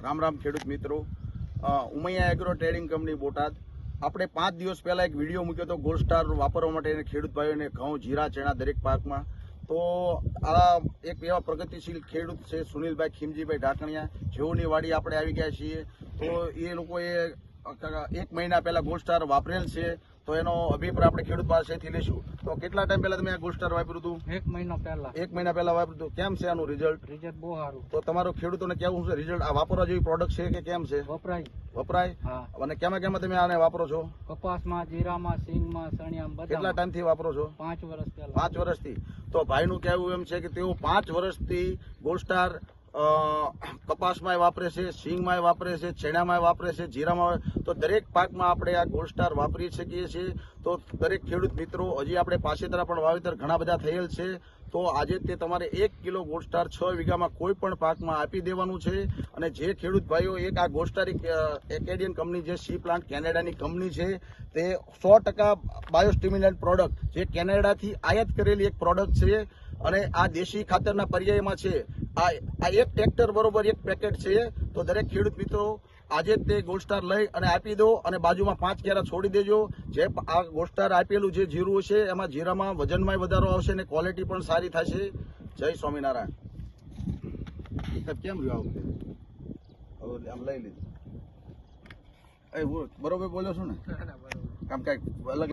રામ રામ ખેડૂત મિત્રો, Umiya agro trading company Botad. આપણે 5 દિવસ પહેલા એક વિડીયો મૂક્યો હતો ગોલ્ડ સ્ટાર વાપરવા માટે ખેડૂત ભાઈઓને ઘઉં, જીરા, ચણા દરેક પાકમાં. તો આ એક એવા પ્રગતિશીલ ખેડૂત છે સુનિલભાઈ ખીમજીભાઈ ઢાકણિયા, જેઓની વાડી આપણે આવી ગયા છીએ. તો એ લોકોએ 1 મહિના પહેલા ગોલ્ડ સ્ટાર વાપરેલ છે, તો એનો અભિપ્રાય આપણે ખેડૂત પાસેથી લઈશું. તો કેટલા ટાઈમ પહેલા તમે આ ગોલ્ડ સ્ટાર વાપર્યું હતું? 1 મહિના પહેલા. 1 મહિના પહેલા વાપર્યું હતું. કેમ છે આનું રિઝલ્ટ? બહુ સારું. તો તમારો ખેડૂતોને કેવું છે રિઝલ્ટ? આ વાપરવા જેવી પ્રોડક્ટ છે કે કેમ છે? વપરાય. હા. અને કેમાં તમે આને વાપરો છો? કપાસમાં, જીરામાં, સિંગમાં, સણિયામાં, કેટલા ટાઈમથી વાપરો છો? 5 વર્ષ પહેલા. 5 વર્ષથી. તો ભાઈનું કહેવું એમ છે કે તેઓ 5 વર્ષથી ગોલ્ડ સ્ટાર કપાસમાં વાપરે છે, સિંગમાં વાપરે છે, ચણામાં વાપરે છે, જીરામાં. તો દરેક પાકમાં આપણે આ ગોલ્ડ સ્ટાર વાપરી શકીએ છીએ. તો દરેક ખેડૂત મિત્રો, હજી આપણે પાછેતરા પણ વાવેતર ઘણા બધા થયેલ છે. તો આજે તે તમારે 1 કિલો ગોલ્ડ સ્ટાર 6 વીઘામાં કોઈ પણ પાકમાં આપી દેવાનું છે. અને જે ખેડૂત ભાઈઓ આ ગોલ્ડ સ્ટાર એકેડિયન કંપની, જે સી પ્લાન્ટ કેનેડાની કંપની છે, તે 100% બાયોસ્ટિમ્યુલન્ટ પ્રોડક્ટ, જે કેનેડાથી આયાત કરેલી એક પ્રોડક્ટ છે. અને આ દેશી ખાતરના પર્યાયમાં છે. આ એક ટ્રેક્ટર બરોબર 1 પેકેટ છે. તો દરેક ખેડૂત મિત્રો આજે જ તે ગોલ્ડ સ્ટાર લઈ અને આપી દો, અને બાજુમાં 5 કેરા છોડી દેજો. જે આ ગોલ્ડ સ્ટાર આપેલું જે જીરું છે, એમાં જીરામાં વજનમાં વધારો આવશે અને ક્વોલિટી પણ સારી થશે. જય સ્વામિનારાયણ. કેમ રહ્યો આમ લઈ લીધું? બરોબર બોલ્યો છું ને? કામ કઈક અલગ